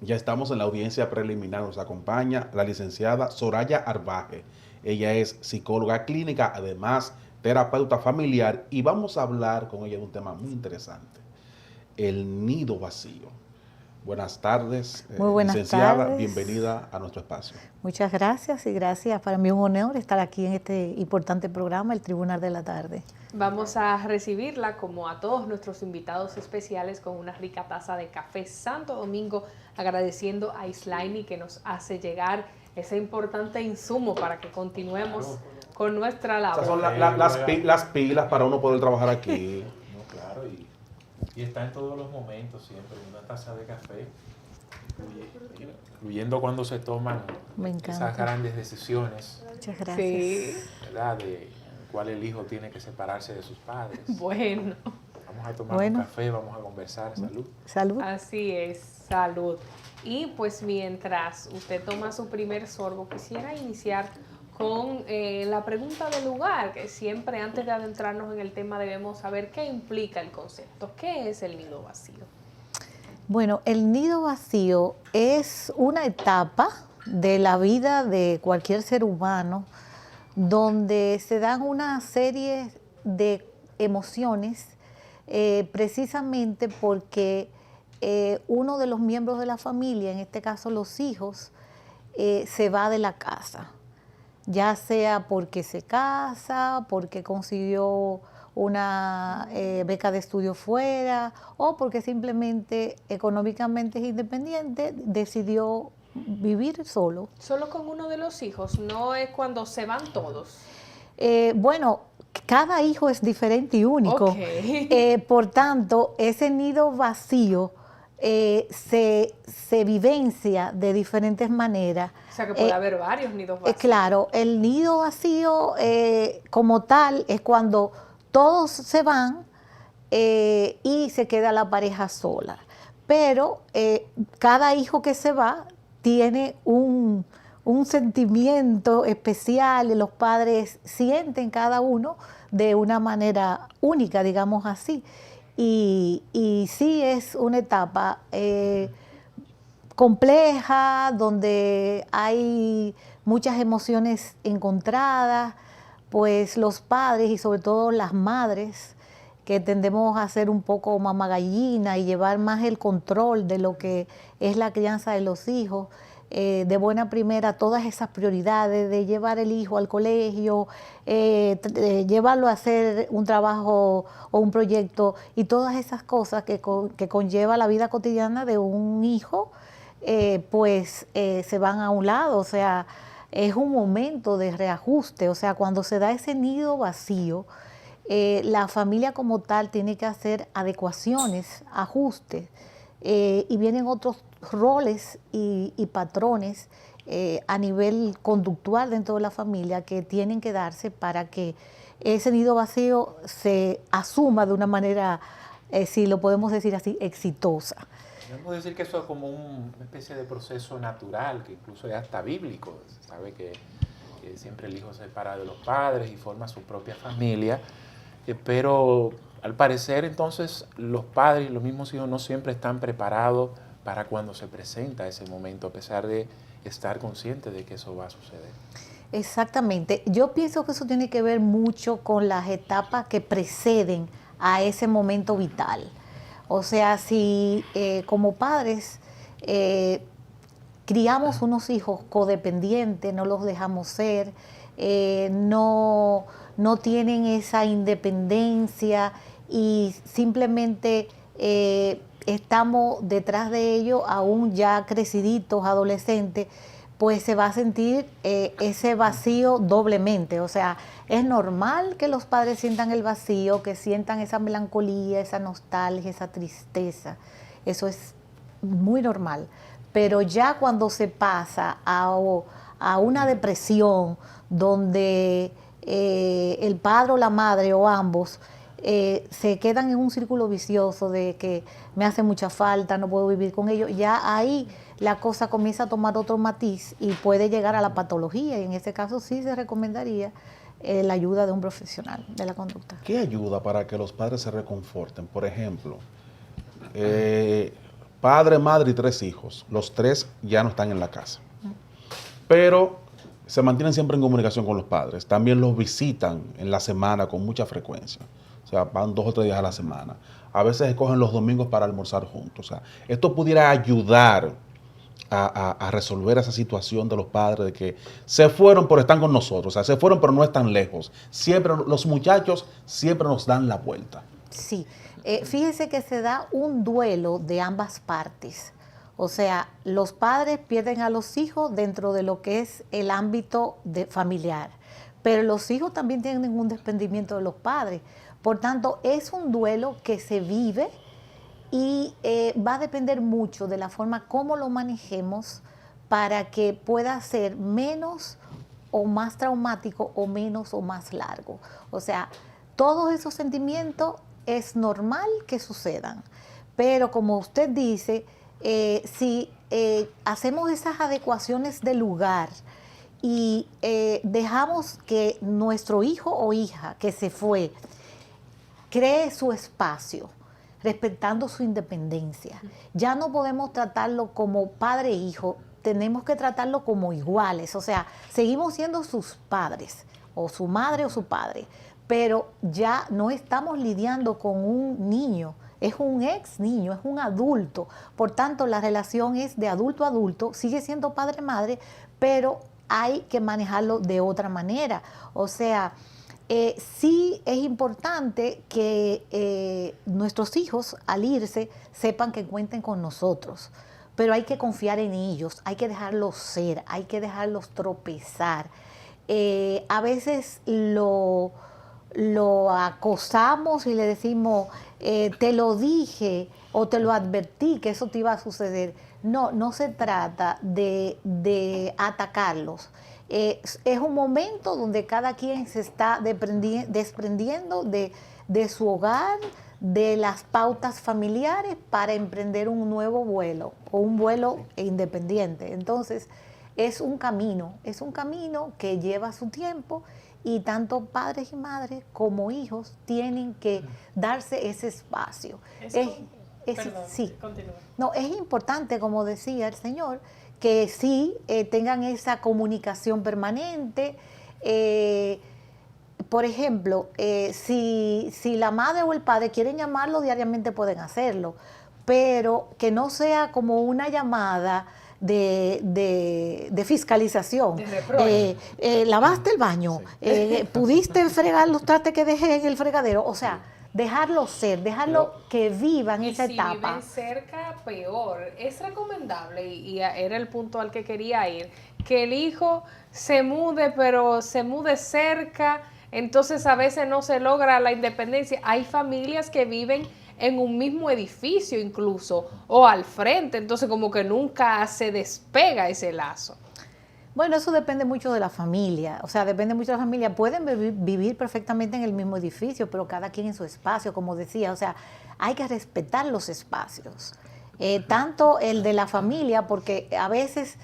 Ya estamos en la audiencia preliminar. Nos acompaña la licenciada Soraya Arbaje. Ella es psicóloga clínica, además terapeuta familiar, y vamos a hablar con ella de un tema muy interesante, el nido vacío. Buenas tardes, Muy buenas licenciada, tardes. bienvenida a nuestro espacio. Muchas gracias y gracias. Para mí es un honor estar aquí en este importante programa, el Tribunal de la Tarde. Vamos a recibirla, como a todos nuestros invitados especiales, con una rica taza de café Santo Domingo, agradeciendo a Islaini que nos hace llegar ese importante insumo para que continuemos con nuestra labor. Esas son las pilas para uno poder trabajar aquí. No, claro, y está en todos los momentos siempre, una taza de café, incluyendo cuando se toman esas grandes decisiones. Muchas gracias. Sí. ¿Verdad? De cuál el hijo tiene que separarse de sus padres. Bueno. Vamos a tomar un café, vamos a conversar. Salud. Salud. Así es, salud. Y pues mientras usted toma su primer sorbo, quisiera iniciar con la pregunta del lugar, que siempre antes de adentrarnos en el tema debemos saber qué implica el concepto. ¿Qué es el nido vacío? Bueno, el nido vacío es una etapa de la vida de cualquier ser humano donde se dan una serie de emociones precisamente porque uno de los miembros de la familia, en este caso los hijos, se va de la casa, ya sea porque se casa, porque consiguió una beca de estudio fuera o porque simplemente económicamente es independiente, decidió vivir solo. ¿Solo con uno de los hijos? ¿No es cuando se van todos? Bueno, cada hijo es diferente y único. Okay. Por tanto, ese nido vacío se vivencia de diferentes maneras. O sea que puede haber varios nidos vacíos. Claro, el nido vacío como tal es cuando todos se van y se queda la pareja sola. Pero cada hijo que se va tiene un sentimiento especial y los padres sienten cada uno de una manera única, digamos así. Y sí es una etapa compleja, donde hay muchas emociones encontradas, pues los padres y sobre todo las madres, que tendemos a ser un poco mamá gallina y llevar más el control de lo que es la crianza de los hijos, de buena primera todas esas prioridades de llevar el hijo al colegio, llevarlo a hacer un trabajo o un proyecto y todas esas cosas que conlleva la vida cotidiana de un hijo, pues se van a un lado. O sea, es un momento de reajuste. O sea, cuando se da ese nido vacío, la familia como tal tiene que hacer adecuaciones, ajustes, y vienen otros roles y patrones a nivel conductual dentro de la familia que tienen que darse para que ese nido vacío se asuma de una manera, si lo podemos decir así, exitosa. Podemos decir que eso es como una especie de proceso natural, que incluso es hasta bíblico. Se sabe que siempre el hijo se separa de los padres y forma su propia familia, pero al parecer entonces los padres y los mismos hijos no siempre están preparados para cuando se presenta ese momento, a pesar de estar conscientes de que eso va a suceder. Exactamente. Yo pienso que eso tiene que ver mucho con las etapas que preceden a ese momento vital. O sea, si como padres criamos unos hijos codependientes, no los dejamos ser, no tienen esa independencia y simplemente estamos detrás de ellos, aún ya creciditos, adolescentes, pues se va a sentir ese vacío doblemente. O sea, es normal que los padres sientan el vacío, que sientan esa melancolía, esa nostalgia, esa tristeza. Eso es muy normal. Pero ya cuando se pasa a una depresión donde el padre o la madre o ambos se quedan en un círculo vicioso de que me hace mucha falta, no puedo vivir con ellos, ya ahí la cosa comienza a tomar otro matiz y puede llegar a la patología, y en ese caso sí se recomendaría la ayuda de un profesional de la conducta. ¿Qué ayuda para que los padres se reconforten? Por ejemplo, padre, madre y 3 hijos. Los 3 ya no están en la casa. Pero se mantienen siempre en comunicación con los padres. También los visitan en la semana con mucha frecuencia. O sea, van 2 o 3 días a la semana. A veces escogen los domingos para almorzar juntos. O sea, esto pudiera ayudar a resolver esa situación de los padres de que se fueron pero están con nosotros. O sea, se fueron pero no están lejos. Siempre, los muchachos siempre nos dan la vuelta. Sí, fíjese que se da un duelo de ambas partes. O sea, los padres pierden a los hijos dentro de lo que es el ámbito familiar, pero los hijos también tienen un desprendimiento de los padres. Por tanto, es un duelo que se vive y va a depender mucho de la forma como lo manejemos para que pueda ser menos o más traumático o menos o más largo. O sea, todos esos sentimientos es normal que sucedan, pero como usted dice, si hacemos esas adecuaciones de lugar y dejamos que nuestro hijo o hija que se fue cree su espacio, respetando su independencia, ya no podemos tratarlo como padre e hijo, tenemos que tratarlo como iguales, o sea, seguimos siendo sus padres, o su madre o su padre, pero ya no estamos lidiando con un niño, es un ex niño, es un adulto. Por tanto, la relación es de adulto a adulto, sigue siendo padre-madre, pero hay que manejarlo de otra manera. O sea, sí es importante que nuestros hijos, al irse, sepan que cuenten con nosotros. Pero hay que confiar en ellos, hay que dejarlos ser, hay que dejarlos tropezar. A veces lo acosamos y le decimos, te lo dije o te lo advertí que eso te iba a suceder. No, no se trata de atacarlos. Es un momento donde cada quien se está desprendiendo de su hogar, de las pautas familiares para emprender un nuevo vuelo o un vuelo independiente. Entonces, es un camino que lleva su tiempo y tanto padres y madres como hijos tienen que darse ese espacio. Sí. No, es importante, como decía el señor, que sí tengan esa comunicación permanente. Por ejemplo, si la madre o el padre quieren llamarlo diariamente, pueden hacerlo, pero que no sea como una llamada de fiscalización. ¿Lavaste el baño? Sí. ¿Pudiste fregar los trastes que dejé en el fregadero? O sea, dejarlo ser, dejarlo que vivan esa etapa. Y si viven cerca, peor. Es recomendable, y era el punto al que quería ir, que el hijo se mude, pero se mude cerca. Entonces a veces no se logra la independencia. Hay familias que viven en un mismo edificio incluso, o al frente, entonces como que nunca se despega ese lazo. Bueno, eso depende mucho de la familia, o sea, depende mucho de la familia. Pueden vivir perfectamente en el mismo edificio, pero cada quien en su espacio, como decía, o sea, hay que respetar los espacios, tanto el de la familia, porque a veces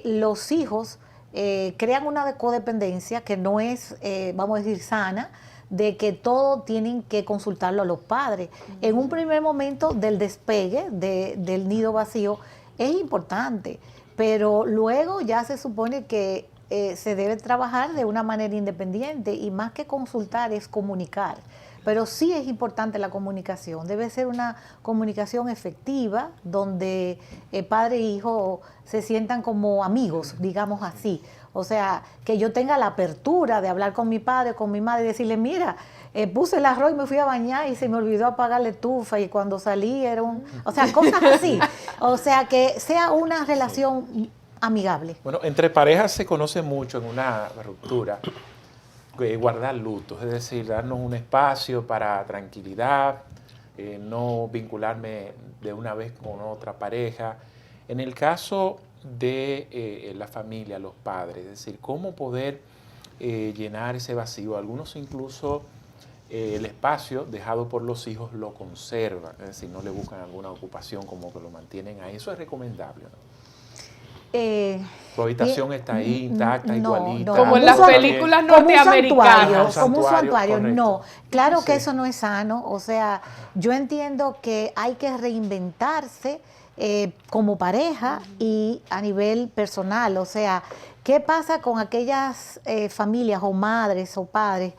los hijos crean una codependencia que no es, vamos a decir, sana, de que todo tienen que consultarlo a los padres. En un primer momento del despegue del nido vacío es importante, pero luego ya se supone que se debe trabajar de una manera independiente y más que consultar es comunicar. Pero sí es importante la comunicación, debe ser una comunicación efectiva donde padre e hijo se sientan como amigos, digamos así. O sea, que yo tenga la apertura de hablar con mi padre, con mi madre y decirle, mira, puse el arroz y me fui a bañar y se me olvidó apagar la estufa y cuando salí era un... O sea, cosas así. O sea, que sea una relación amigable. Bueno, entre parejas se conoce mucho en una ruptura guardar luto, es decir, darnos un espacio para tranquilidad, no vincularme de una vez con otra pareja. En el caso de la familia, los padres, es decir, cómo poder llenar ese vacío. Algunos incluso el espacio dejado por los hijos lo conservan, es decir, no le buscan alguna ocupación, como que lo mantienen ahí. Eso es recomendable, ¿no? Tu habitación está ahí intacta, igualita. Como en las películas norteamericanas. Como un santuario, no. Claro que eso no es sano. O sea, yo entiendo que hay que reinventarse como pareja y a nivel personal. O sea, ¿qué pasa con aquellas familias o madres o padres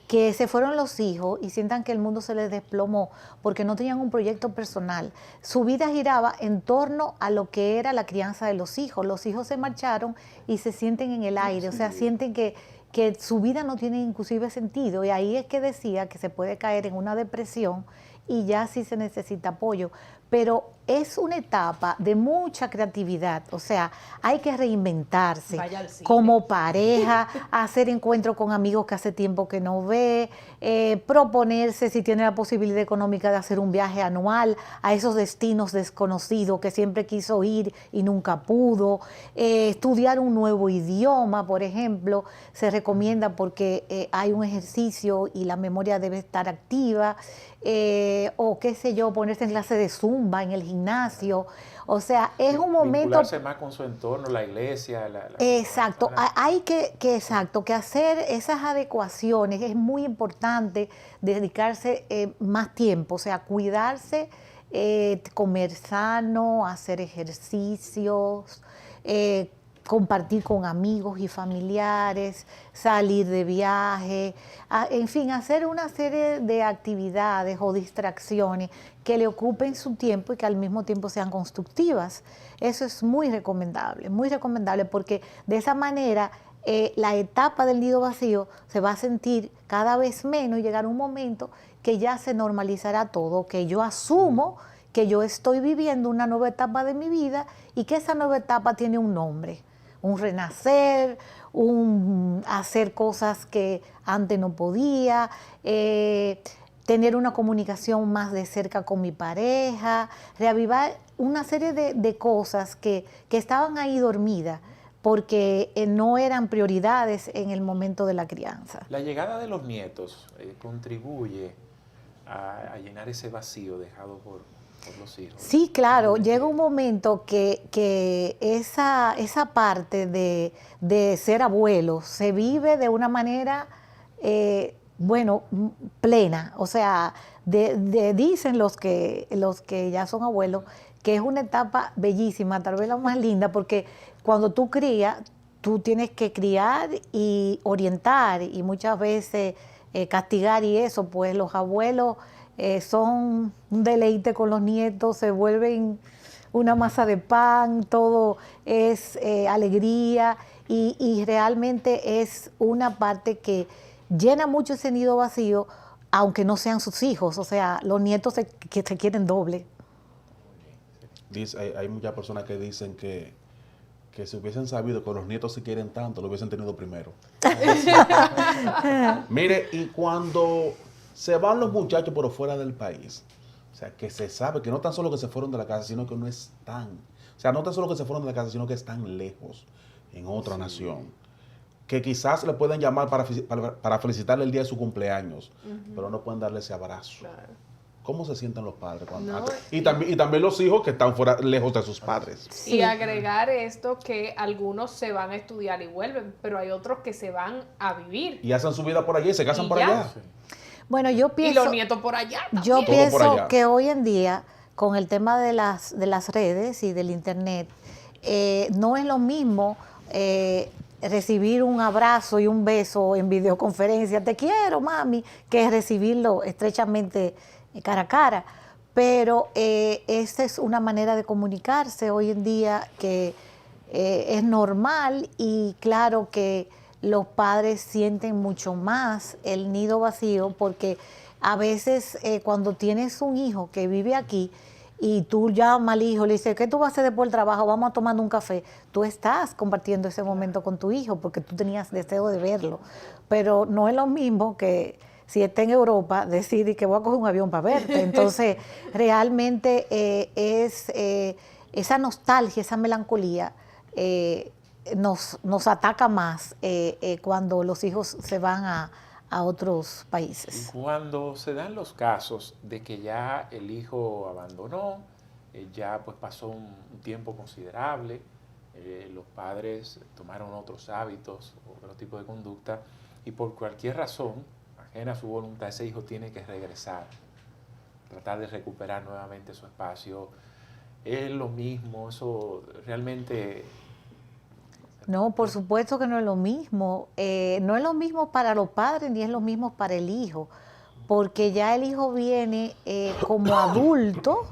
que se fueron los hijos y sientan que el mundo se les desplomó porque no tenían un proyecto personal? Su vida giraba en torno a lo que era la crianza de los hijos. Los hijos se marcharon y se sienten en el aire, o sea, sienten que su vida no tiene inclusive sentido, y ahí es que decía que se puede caer en una depresión y ya sí se necesita apoyo. Pero es una etapa de mucha creatividad, o sea, hay que reinventarse como pareja, hacer encuentros con amigos que hace tiempo que no ve, proponerse si tiene la posibilidad económica de hacer un viaje anual a esos destinos desconocidos que siempre quiso ir y nunca pudo, estudiar un nuevo idioma, por ejemplo, se recomienda porque hay un ejercicio y la memoria debe estar activa, o qué sé yo, ponerse en clase de zumba en el gimnasio. O sea, es un momento... Vincularse más con su entorno, la iglesia. Exacto, hay que hacer esas adecuaciones. Es muy importante dedicarse más tiempo, o sea, cuidarse, comer sano, hacer ejercicios, compartir con amigos y familiares, salir de viaje, en fin, hacer una serie de actividades o distracciones que le ocupen su tiempo y que al mismo tiempo sean constructivas. Eso es muy recomendable porque de esa manera la etapa del nido vacío se va a sentir cada vez menos y llegará un momento que ya se normalizará todo, que yo asumo que yo estoy viviendo una nueva etapa de mi vida y que esa nueva etapa tiene un nombre. Un renacer, un hacer cosas que antes no podía, tener una comunicación más de cerca con mi pareja, reavivar una serie de cosas que estaban ahí dormidas porque no eran prioridades en el momento de la crianza. La llegada de los nietos contribuye a llenar ese vacío dejado por los hijos. Sí, claro, llega un momento que esa parte de ser abuelo se vive de una manera, plena. O sea, dicen los que ya son abuelos que es una etapa bellísima, tal vez la más linda, porque cuando tú crías, tú tienes que criar y orientar y muchas veces castigar, y eso, pues los abuelos son un deleite con los nietos, se vuelven una masa de pan, todo es alegría y realmente es una parte que llena mucho ese nido vacío, aunque no sean sus hijos, o sea, los nietos que se quieren doble. Hay muchas personas que dicen que si hubiesen sabido que los nietos se quieren tanto, lo hubiesen tenido primero. Mire, y cuando se van los muchachos por fuera del país, o sea, que se sabe que no tan solo que se fueron de la casa, sino que no están, o sea, no tan solo que se fueron de la casa, sino que están lejos, en otra nación, que quizás le pueden llamar para felicitarle el día de su cumpleaños, pero no pueden darle ese abrazo. Claro. ¿Cómo se sienten los padres? No, y también los hijos que están fuera, lejos de sus padres. Sí. Y agregar esto que algunos se van a estudiar y vuelven, pero hay otros que se van a vivir. Y hacen su vida por allá y se casan Y por ya. allá. Sí. Bueno, yo pienso... Y los nietos por allá también. Yo Todo por pienso allá. que hoy en día, con el tema de las redes y del internet, no es lo mismo recibir un abrazo y un beso en videoconferencia, te quiero, mami, que recibirlo estrechamente cara a cara. Pero esta es una manera de comunicarse hoy en día que es normal, y claro que los padres sienten mucho más el nido vacío porque a veces cuando tienes un hijo que vive aquí y tú llamas al hijo, le dices, ¿qué tú vas a hacer después del trabajo? Vamos a tomar un café. Tú estás compartiendo ese momento con tu hijo porque tú tenías deseo de verlo. Pero no es lo mismo que si está en Europa, decide que voy a coger un avión para verte. Entonces, realmente es esa nostalgia, esa melancolía nos ataca más cuando los hijos se van a otros países. Cuando se dan los casos de que ya el hijo abandonó, ya pues pasó un tiempo considerable, los padres tomaron otros hábitos, otro tipo de conducta, y por cualquier razón, ajena a su voluntad, ese hijo tiene que regresar, tratar de recuperar nuevamente su espacio. ¿Es lo mismo? Eso realmente... No, por supuesto que no es lo mismo. No es lo mismo para los padres ni es lo mismo para el hijo, porque ya el hijo viene como adulto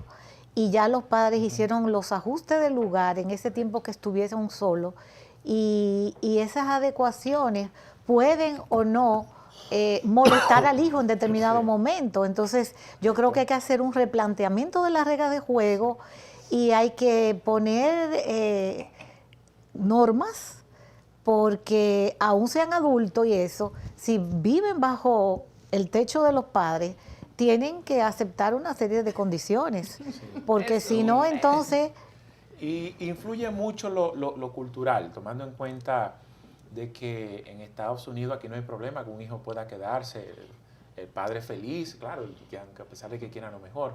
y ya los padres hicieron los ajustes del lugar en ese tiempo que estuviesen solos y esas adecuaciones pueden o no molestar al hijo en determinado momento. Entonces, yo creo que hay que hacer un replanteamiento de las reglas de juego y hay que poner normas, porque aún sean adultos y eso, si viven bajo el techo de los padres, tienen que aceptar una serie de condiciones, porque si no, entonces... Y influye mucho lo cultural, tomando en cuenta de que en Estados Unidos aquí no hay problema que un hijo pueda quedarse, el padre feliz, claro, a pesar de que quiera lo mejor.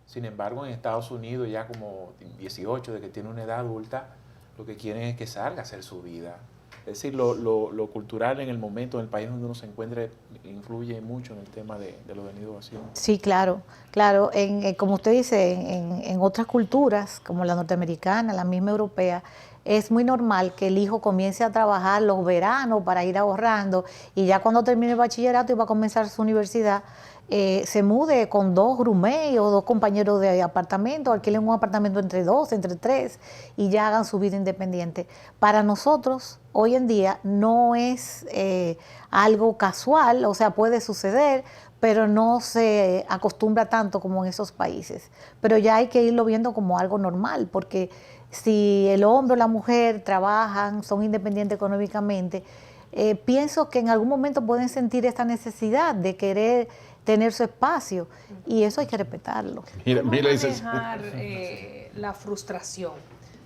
Sin embargo, en Estados Unidos ya como 18, de que tiene una edad adulta, lo que quieren es que salga a hacer su vida. Es decir, lo cultural en el momento, en el país donde uno se encuentre, influye mucho en el tema de la denidogación. Sí, claro, claro. Como usted dice, en otras culturas, como la norteamericana, la misma europea, es muy normal que el hijo comience a trabajar los veranos para ir ahorrando y ya cuando termine el bachillerato y va a comenzar su universidad, se mude con 2 roommates o 2 compañeros de apartamento, alquilen un apartamento entre 2, entre 3 y ya hagan su vida independiente. Para nosotros, hoy en día, no es algo casual, o sea, puede suceder, pero no se acostumbra tanto como en esos países. Pero ya hay que irlo viendo como algo normal, porque si el hombre o la mujer trabajan, son independientes económicamente, pienso que en algún momento pueden sentir esta necesidad de querer tener su espacio y eso hay que respetarlo. ¿Cómo manejar la frustración?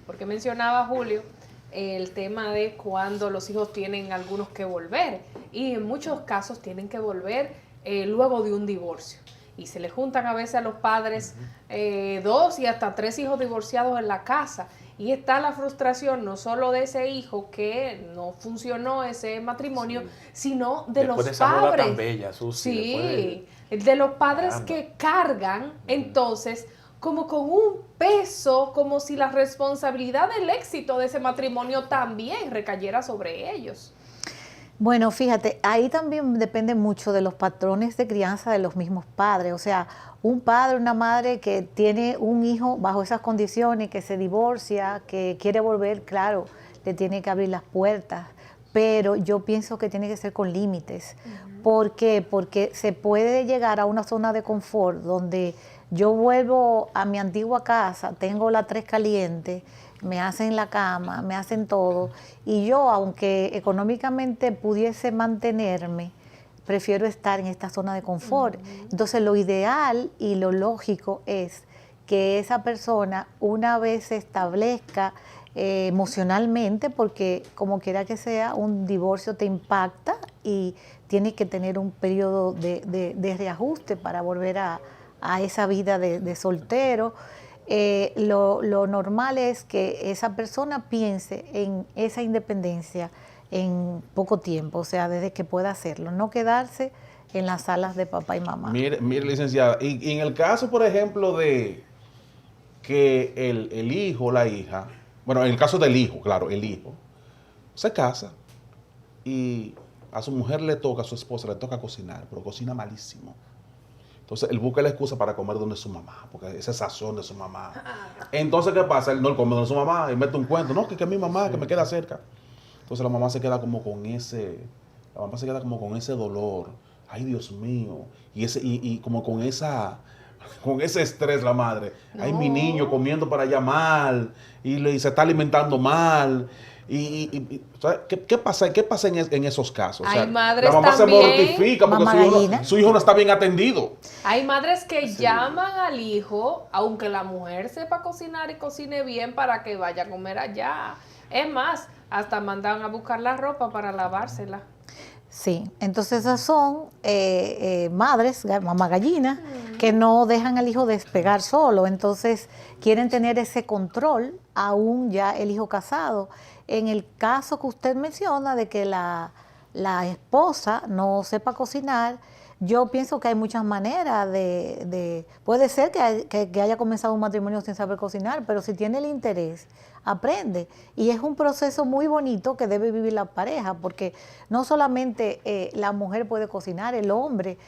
Porque mencionaba Julio el tema de cuando los hijos tienen algunos que volver y en muchos casos tienen que volver luego de un divorcio y se le juntan a veces a los padres 2 y hasta 3 hijos divorciados en la casa y está la frustración no solo de ese hijo que no funcionó ese matrimonio, sino de después los de esa padres. boda tan bella, Susi, Sí, de los padres que cargan entonces como con un peso, como si la responsabilidad del éxito de ese matrimonio también recayera sobre ellos. Bueno, fíjate, ahí también depende mucho de los patrones de crianza de los mismos padres. O sea, un padre, una madre que tiene un hijo bajo esas condiciones, que se divorcia, que quiere volver, claro, le tiene que abrir las puertas. Pero yo pienso que tiene que ser con límites. ¿Por qué? Porque se puede llegar a una zona de confort donde yo vuelvo a mi antigua casa, tengo la 3 caliente, me hacen la cama, me hacen todo, y yo, aunque económicamente pudiese mantenerme, prefiero estar en esta zona de confort. Entonces, lo ideal y lo lógico es que esa persona, una vez se establezca emocionalmente, porque como quiera que sea, un divorcio te impacta y tienes que tener un periodo de reajuste para volver a esa vida de soltero. Lo normal es que esa persona piense en esa independencia en poco tiempo, o sea, desde que pueda hacerlo, no quedarse en las salas de papá y mamá. Mire, licenciada, y en el caso, por ejemplo, de que el hijo o la hija, bueno, en el caso del hijo, claro, el hijo, se casa y a su mujer le toca, a su esposa le toca cocinar, pero cocina malísimo. Entonces, él busca la excusa para comer donde su mamá, porque ese sazón de su mamá. Entonces, ¿qué pasa? Él no come donde su mamá y mete un cuento. No, que es mi mamá, que me queda cerca. Entonces, la mamá se queda como con ese dolor. Ay, Dios mío. Y como con ese estrés la madre. Ay, mi niño comiendo para allá mal. Y se está alimentando mal. ¿Sabes? ¿Qué pasa en esos casos? O sea, Hay madres la mamá también, se mortifica porque su hijo no está bien atendido. Hay madres que llaman al hijo, aunque la mujer sepa cocinar y cocine bien, para que vaya a comer allá. Es más, hasta mandan a buscar la ropa para lavársela. Sí, entonces esas son madres, mamá gallina, que no dejan al hijo despegar solo, entonces quieren tener ese control aún ya el hijo casado. En el caso que usted menciona de que la esposa no sepa cocinar, Yo pienso que hay muchas maneras puede ser que haya comenzado un matrimonio sin saber cocinar, pero si tiene el interés, aprende. Y es un proceso muy bonito que debe vivir la pareja, porque no solamente la mujer puede cocinar, el hombre,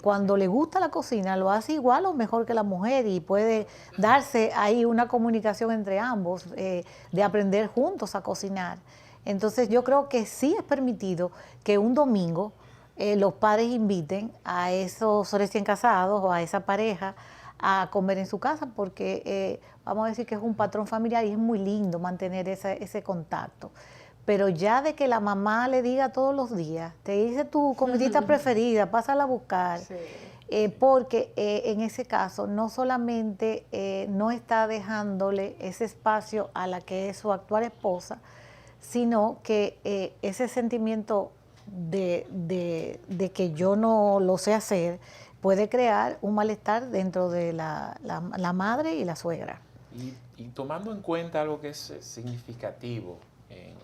cuando le gusta la cocina, lo hace igual o mejor que la mujer y puede darse ahí una comunicación entre ambos, de aprender juntos a cocinar. Entonces yo creo que sí es permitido que un domingo los padres inviten a esos recién casados o a esa pareja a comer en su casa, porque vamos a decir que es un patrón familiar y es muy lindo mantener ese contacto. Pero ya de que la mamá le diga todos los días, te hice tu comidita preferida, pásala a buscar, Sí. porque en ese caso no solamente no está dejándole ese espacio a la que es su actual esposa, sino que ese sentimiento de que yo no lo sé hacer puede crear un malestar dentro de la madre y la suegra. Y tomando en cuenta algo que es significativo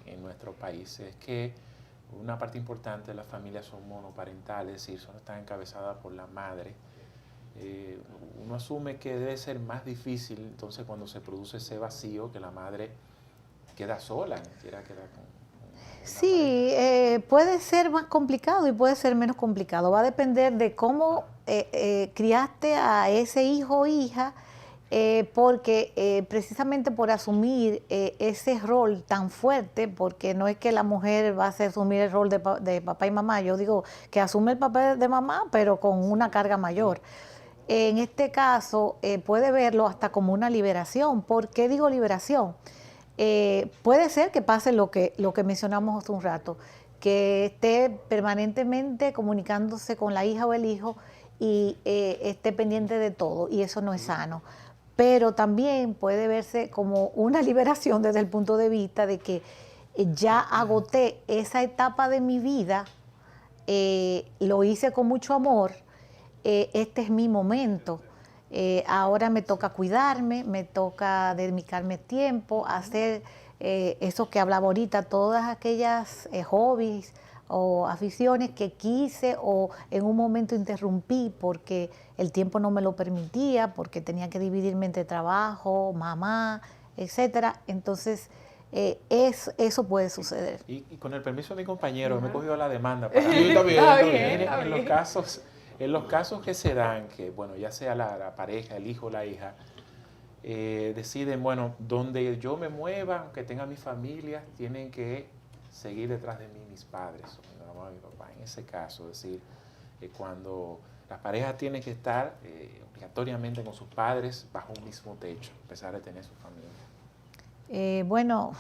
en nuestro país, es que una parte importante de las familias son monoparentales, es decir, están encabezadas por la madre. Uno asume que debe ser más difícil entonces cuando se produce ese vacío, que la madre queda sola, ni siquiera queda con Sí, puede ser más complicado y puede ser menos complicado. Va a depender de cómo criaste a ese hijo o hija, porque precisamente por asumir ese rol tan fuerte, porque no es que la mujer va a asumir el rol de papá y mamá, yo digo que asume el papel de mamá, pero con una carga mayor. En este caso, puede verlo hasta como una liberación. ¿Por qué digo liberación? Puede ser que pase lo que mencionamos hace un rato, que esté permanentemente comunicándose con la hija o el hijo y esté pendiente de todo, y eso no es sano. Pero también puede verse como una liberación desde el punto de vista de que ya agoté esa etapa de mi vida, lo hice con mucho amor, este es mi momento. Ahora me toca cuidarme, me toca dedicarme tiempo, hacer eso que hablaba ahorita, todas aquellas hobbies o aficiones que quise o en un momento interrumpí porque el tiempo no me lo permitía, porque tenía que dividirme entre trabajo, mamá, etcétera. Entonces, eso puede suceder. Y con el permiso de mi compañero, me he cogido la demanda para Sí, está bien, está bien. Está En los casos que se dan, que bueno, ya sea la pareja, el hijo o la hija, deciden, bueno, donde yo me mueva, aunque tenga mi familia, tienen que seguir detrás de mí mis padres, o mi mamá o mi papá. En ese caso, es decir, cuando las parejas tienen que estar obligatoriamente con sus padres bajo un mismo techo, a pesar de tener su familia. Bueno,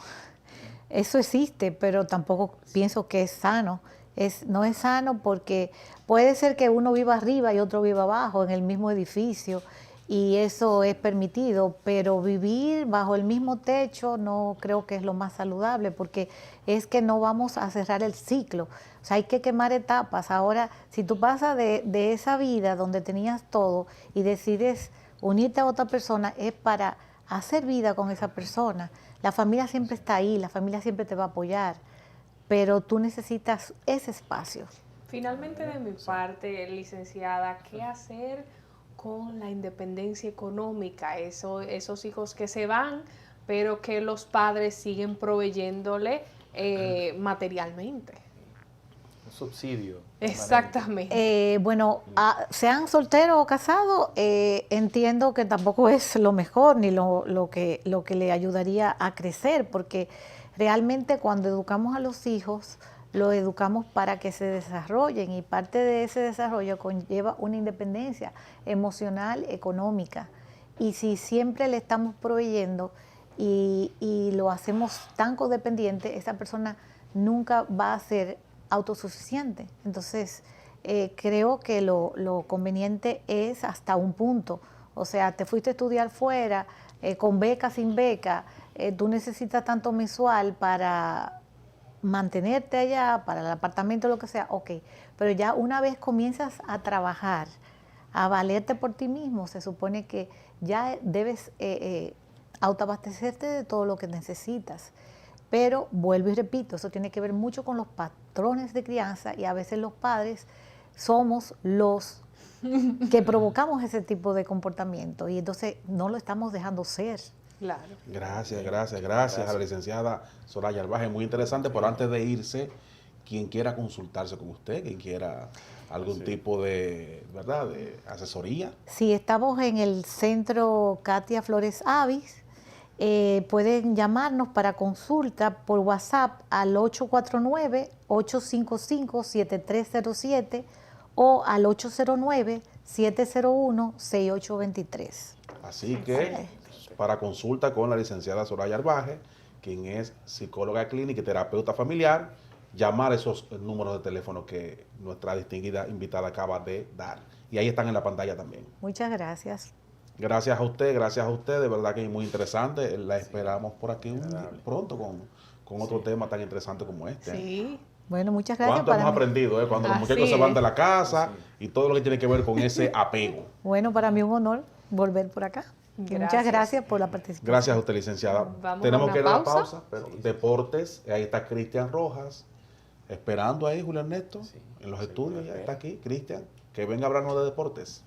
eso existe, pero tampoco pienso que es sano. No es sano porque puede ser que uno viva arriba y otro viva abajo en el mismo edificio y eso es permitido, pero vivir bajo el mismo techo no creo que es lo más saludable porque es que no vamos a cerrar el ciclo. O sea, hay que quemar etapas. Ahora, si tú pasas de esa vida donde tenías todo y decides unirte a otra persona, es para hacer vida con esa persona. La familia siempre está ahí, la familia siempre te va a apoyar, pero tú necesitas ese espacio. Finalmente, de mi parte, licenciada, ¿qué hacer con la independencia económica? Esos hijos que se van, pero que los padres siguen proveyéndole materialmente. Un subsidio. Exactamente. Bueno, sean solteros o casados, entiendo que tampoco es lo mejor ni lo que le ayudaría a crecer, porque realmente cuando educamos a los hijos, los educamos para que se desarrollen y parte de ese desarrollo conlleva una independencia emocional, económica. Y si siempre le estamos proveyendo y lo hacemos tan codependiente, esa persona nunca va a ser autosuficiente. Entonces, creo que lo conveniente es hasta un punto. O sea, te fuiste a estudiar fuera, con beca, sin beca, tú necesitas tanto mensual para mantenerte allá, para el apartamento, lo que sea, ok. Pero ya una vez comienzas a trabajar, a valerte por ti mismo, se supone que ya debes autoabastecerte de todo lo que necesitas. Pero vuelvo y repito, eso tiene que ver mucho con los patrones de crianza y a veces los padres somos los que provocamos ese tipo de comportamiento y entonces no lo estamos dejando ser. Claro. Gracias a la licenciada Soraya Arbaje. Muy interesante, pero antes de irse, quien quiera consultarse con usted, quien quiera algún Sí. tipo de, ¿verdad?, de asesoría. Si estamos en el centro Katia Flores Avis, pueden llamarnos para consulta por WhatsApp al 849-855-7307 o al 809-701-6823. Así que, para consulta con la licenciada Soraya Arbaje, quien es psicóloga clínica y terapeuta familiar, llamar esos números de teléfono que nuestra distinguida invitada acaba de dar. Y ahí están en la pantalla también. Muchas gracias. Gracias a usted, de verdad que es muy interesante. La esperamos por aquí pronto con otro tema tan interesante como este. Sí. Bueno, muchas gracias. ¿Cuánto hemos aprendido, cuando los Así muchachos se van es. de la casa y todo lo que tiene que ver con ese apego? Bueno, para mí un honor volver por acá. Y muchas Gracias. gracias por la participación. Gracias a usted, licenciada. Vamos Tenemos a que ir una a la pausa. pausa, pero deportes, ahí está Cristian Rojas, esperando ahí, Julio Ernesto, Sí, en los sí, estudios, voy a ya ver. está aquí, Cristian, que venga a hablarnos de deportes.